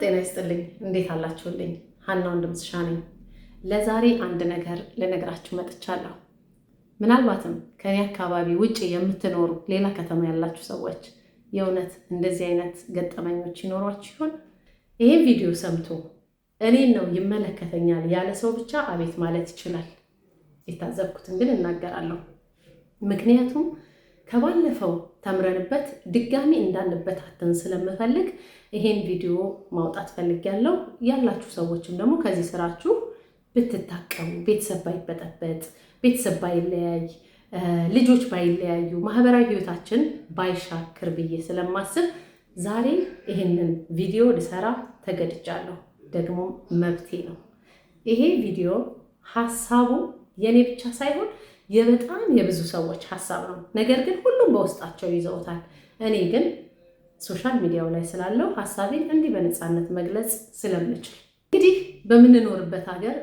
ጤና ይስጥልኝ። እንዴት አላችሁልኝ? ሀና ወንድምስሻ ነኝ። ለዛሬ አንድ ነገር ልነግራችሁ መጥቻለሁ። ምናልባትም ከኔ አካባቢ ውጪ የምትኖሩ ሌላ ከተማ ያላችሁ ሰዎች የእውነት እንደዚህ አይነት ገጠመኞች ይኖሯችሁ ይሆን? ይሄን ቪዲዮ ሰምቶ እኔን ነው ይመለከተኛል ያለ ሰው ብቻ አቤት ማለት ይችላል። የታዘብኩትን ግን እናገራለሁ። ምክንያቱም ከባለፈው ተምረንበት ድጋሚ እንዳንበታተን ስለምፈልግ ይሄን ቪዲዮ ማውጣት ፈልጊያለሁ። ያላችሁ ሰዎችም ደግሞ ከዚህ ስራችሁ ብትታቀሙ፣ ቤተሰብ ባይበጠበጥ፣ ቤተሰብ ባይለያይ፣ ልጆች ባይለያዩ፣ ማህበራዊ ህይወታችን ባይሻክር ብዬ ስለማስብ ዛሬ ይሄንን ቪዲዮ ልሰራ ተገድጃለሁ። ደግሞ መብቴ ነው። ይሄ ቪዲዮ ሀሳቡ የኔ ብቻ ሳይሆን የበጣም የብዙ ሰዎች ሀሳብ ነው። ነገር ግን ሁሉም በውስጣቸው ይዘውታል። እኔ ግን ሶሻል ሚዲያው ላይ ስላለው ሀሳቤን እንዲህ በነፃነት መግለጽ ስለምችል እንግዲህ በምንኖርበት ሀገር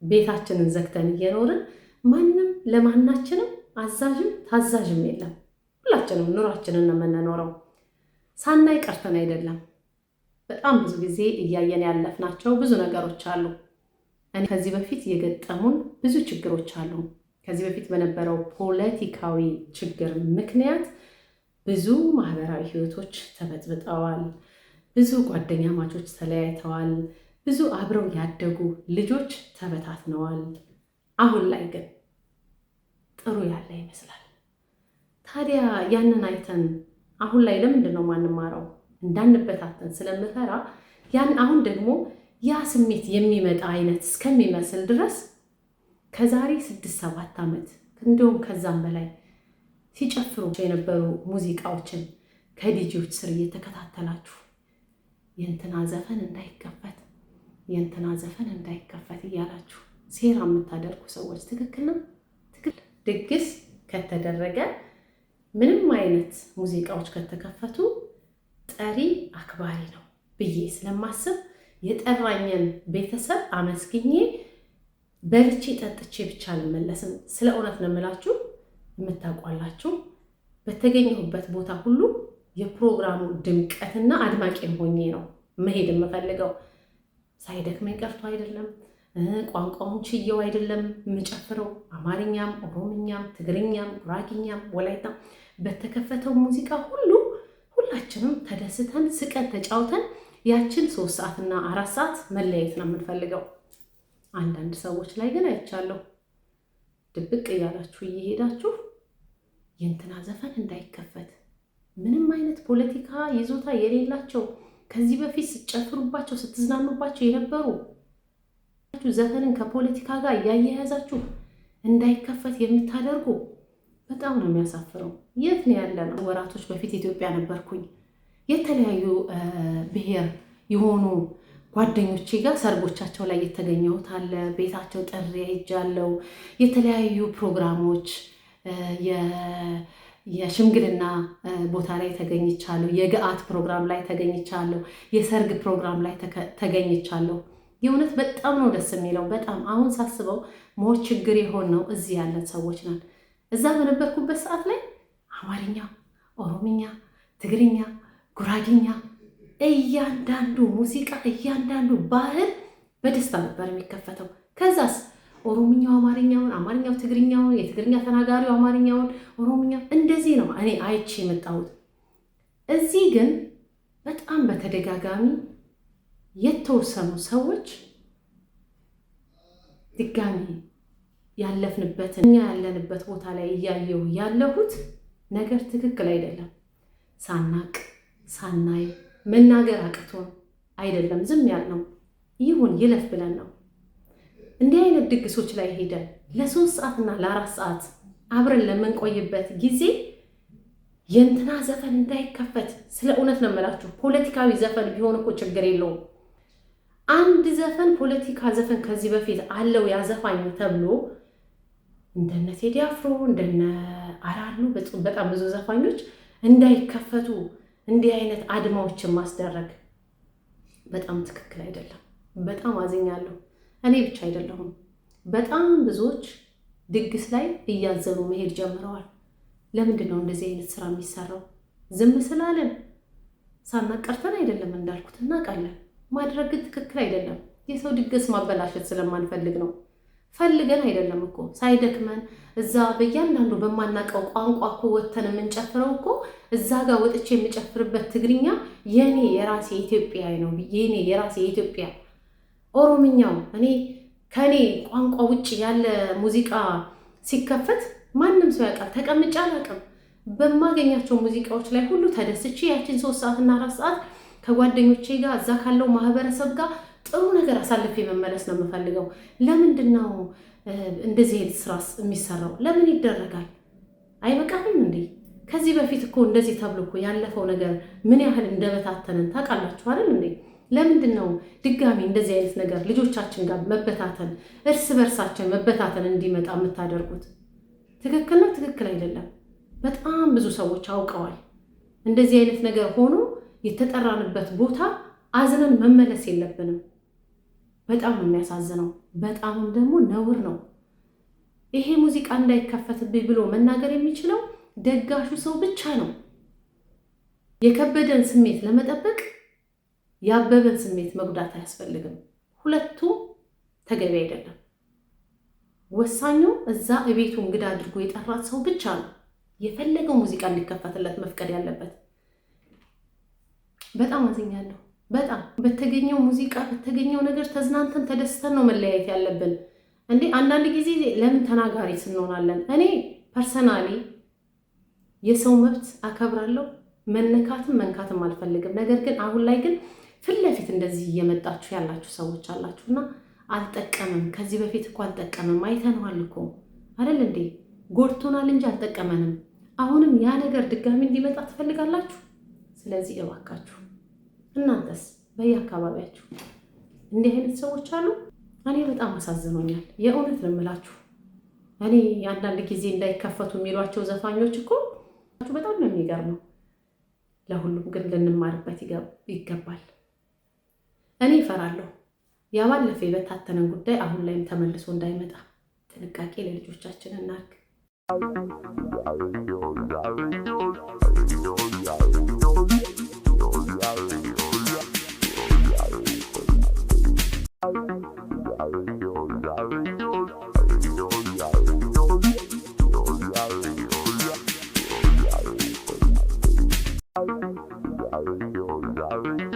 ቤታችንን ዘግተን እየኖርን ማንም ለማናችንም አዛዥም ታዛዥም የለም። ሁላችንም ኑሯችንን ነው የምንኖረው። ሳናይ ቀርተን አይደለም። በጣም ብዙ ጊዜ እያየን ያለፍናቸው ብዙ ነገሮች አሉ። እኔ ከዚህ በፊት የገጠሙን ብዙ ችግሮች አሉ። ከዚህ በፊት በነበረው ፖለቲካዊ ችግር ምክንያት ብዙ ማህበራዊ ህይወቶች ተበጥብጠዋል። ብዙ ጓደኛ ማቾች ተለያይተዋል። ብዙ አብረው ያደጉ ልጆች ተበታትነዋል። አሁን ላይ ግን ጥሩ ያለ ይመስላል። ታዲያ ያንን አይተን አሁን ላይ ለምንድን ነው ማንማረው? እንዳንበታተን ስለምፈራ አሁን ደግሞ ያ ስሜት የሚመጣ አይነት እስከሚመስል ድረስ ከዛሬ 6-7 ዓመት እንደውም ከዛም በላይ ሲጨፍሩ የነበሩ ሙዚቃዎችን ከዲጂዎች ስር እየተከታተላችሁ የእንትና ዘፈን እንዳይከፈት የእንትና ዘፈን እንዳይከፈት እያላችሁ ሴራ የምታደርጉ ሰዎች ትክክል ነው። ድግስ ከተደረገ ምንም አይነት ሙዚቃዎች ከተከፈቱ ጠሪ አክባሪ ነው ብዬ ስለማስብ የጠራኝን ቤተሰብ አመስግኜ በልቼ ጠጥቼ ብቻ አልመለስም። ስለ እውነት ነው የምላችሁ። የምታውቋላችሁ በተገኘሁበት ቦታ ሁሉ የፕሮግራሙ ድምቀትና አድማቂም ሆኜ ነው መሄድ የምፈልገው። ሳይደክመኝ ቀርቶ አይደለም፣ ቋንቋውን ችየው አይደለም የምጨፍረው። አማርኛም፣ ኦሮምኛም፣ ትግርኛም፣ ጉራጌኛም፣ ወላይታም በተከፈተው ሙዚቃ ሁሉ ሁላችንም ተደስተን ስቀን ተጫውተን ያችን 3 ሰዓትና 4 ሰዓት መለያየት ነው የምንፈልገው። አንዳንድ ሰዎች ላይ ግን አይቻለሁ ድብቅ እያላችሁ እየሄዳችሁ የእንትና ዘፈን እንዳይከፈት ምንም አይነት ፖለቲካ ይዞታ የሌላቸው ከዚህ በፊት ስትጨፍሩባቸው ስትዝናኑባቸው የነበሩ ዘፈንን ከፖለቲካ ጋር እያያያዛችሁ እንዳይከፈት የምታደርጉ በጣም ነው የሚያሳፍረው። የት ነው ያለ ነው? ወራቶች በፊት ኢትዮጵያ ነበርኩኝ። የተለያዩ ብሔር የሆኑ ጓደኞቼ ጋር ሰርጎቻቸው ላይ የተገኘሁት አለ። ቤታቸው ጥሪ ሄጃለሁ። የተለያዩ ፕሮግራሞች የሽምግልና ቦታ ላይ ተገኝቻለሁ። የገአት ፕሮግራም ላይ ተገኝቻለሁ። የሰርግ ፕሮግራም ላይ ተገኝቻለሁ። የእውነት በጣም ነው ደስ የሚለው። በጣም አሁን ሳስበው ሞር ችግር የሆን ነው እዚህ ያለን ሰዎች ነን። እዛ በነበርኩበት ሰዓት ላይ አማርኛ፣ ኦሮምኛ፣ ትግርኛ፣ ጉራጌኛ እያንዳንዱ ሙዚቃ እያንዳንዱ ባህል በደስታ ነበር የሚከፈተው። ከዛስ ኦሮምኛው አማርኛውን፣ አማርኛው ትግርኛውን፣ የትግርኛ ተናጋሪው አማርኛውን፣ ኦሮምኛ እንደዚህ ነው እኔ አይቼ የመጣሁት። እዚህ ግን በጣም በተደጋጋሚ የተወሰኑ ሰዎች ድጋሚ ያለፍንበትን እኛ ያለንበት ቦታ ላይ እያየሁ ያለሁት ነገር ትክክል አይደለም። ሳናቅ ሳናይ መናገር አቅቶን አይደለም ዝም ያልነው። ይሁን ይለፍ ብለን ነው። እንዲህ አይነት ድግሶች ላይ ሄደን ለ3 ሰዓትና ለ4 ሰዓት አብረን ለምንቆይበት ጊዜ የእንትና ዘፈን እንዳይከፈት ስለ እውነት ነው የምላችሁ። ፖለቲካዊ ዘፈን ቢሆን እኮ ችግር የለውም። አንድ ዘፈን ፖለቲካ ዘፈን ከዚህ በፊት አለው ያዘፋኝ ተብሎ እንደነ ቴዲ አፍሮ እንደነ አራሉ በጣም ብዙ ዘፋኞች እንዳይከፈቱ እንዲህ አይነት አድማዎችን ማስደረግ በጣም ትክክል አይደለም። በጣም አዝኛለሁ። እኔ ብቻ አይደለሁም፣ በጣም ብዙዎች ድግስ ላይ እያዘኑ መሄድ ጀምረዋል። ለምንድን ነው እንደዚህ አይነት ስራ የሚሰራው? ዝም ስላለን ሳናቀርተን አይደለም፣ እንዳልኩት እናውቃለን። ማድረግ ግን ትክክል አይደለም። የሰው ድግስ ማበላሸት ስለማንፈልግ ነው። ፈልገን አይደለም እኮ ሳይደክመን እዛ በእያንዳንዱ በማናውቀው ቋንቋ እኮ ወተን የምንጨፍረው እኮ እዛ ጋር ወጥቼ የምጨፍርበት ትግርኛ የኔ የራሴ ኢትዮጵያ ነው። የኔ የራሴ ኢትዮጵያ ኦሮምኛው እኔ ከኔ ቋንቋ ውጭ ያለ ሙዚቃ ሲከፈት ማንም ሰው ያውቃል። ተቀምጬ አላውቅም። በማገኛቸው ሙዚቃዎች ላይ ሁሉ ተደስቼ ያችን 3 ሰዓትና 4 ሰዓት ከጓደኞቼ ጋር እዛ ካለው ማህበረሰብ ጋር ጥሩ ነገር አሳልፌ መመለስ ነው የምፈልገው። ለምንድን ነው እንደዚህ አይነት ስራስ የሚሰራው? ለምን ይደረጋል? አይበቃንም እንዴ? ከዚህ በፊት እኮ እንደዚህ ተብሎ እኮ ያለፈው ነገር ምን ያህል እንደበታተንን ታውቃላችሁ አይደል እንዴ? ለምንድን ነው ድጋሚ እንደዚህ አይነት ነገር ልጆቻችን ጋር መበታተን፣ እርስ በርሳችን መበታተን እንዲመጣ የምታደርጉት? ትክክል ነው? ትክክል አይደለም? በጣም ብዙ ሰዎች አውቀዋል። እንደዚህ አይነት ነገር ሆኖ የተጠራንበት ቦታ አዝነን መመለስ የለብንም። በጣም ነው የሚያሳዝነው። በጣምም ደግሞ ነውር ነው። ይሄ ሙዚቃ እንዳይከፈትብኝ ብሎ መናገር የሚችለው ደጋሹ ሰው ብቻ ነው። የከበደን ስሜት ለመጠበቅ ያበበን ስሜት መጉዳት አያስፈልግም። ሁለቱ ተገቢ አይደለም። ወሳኙ እዛ እቤቱ እንግዳ አድርጎ የጠራት ሰው ብቻ ነው የፈለገው ሙዚቃ እንዲከፈትለት መፍቀድ ያለበት። በጣም አዝኛለሁ። በጣም በተገኘው ሙዚቃ በተገኘው ነገር ተዝናንተን ተደስተን ነው መለያየት ያለብን እንዴ። አንዳንድ ጊዜ ለምን ተናጋሪ ስንሆናለን? እኔ ፐርሰናሊ የሰው መብት አከብራለሁ፣ መነካትም መንካትም አልፈልግም። ነገር ግን አሁን ላይ ግን ፊት ለፊት እንደዚህ እየመጣችሁ ያላችሁ ሰዎች አላችሁና አልጠቀምም። ከዚህ በፊት እኮ አልጠቀምም፣ አይተነዋል እኮ አይደል እንዴ? ጎድቶናል እንጂ አልጠቀመንም። አሁንም ያ ነገር ድጋሚ እንዲመጣ ትፈልጋላችሁ። ስለዚህ እባካችሁ እናንተስ በየአካባቢያችሁ እንዲህ አይነት ሰዎች አሉ? እኔ በጣም አሳዝኖኛል። የእውነት ነው የምላችሁ። እኔ አንዳንድ ጊዜ እንዳይከፈቱ የሚሏቸው ዘፋኞች እኮ በጣም ነው የሚገርመው። ለሁሉም ግን ልንማርበት ይገባል። እኔ እፈራለሁ ያባለፈ የበታተነን ጉዳይ አሁን ላይም ተመልሶ እንዳይመጣ ጥንቃቄ ለልጆቻችን እናድርግ። Are you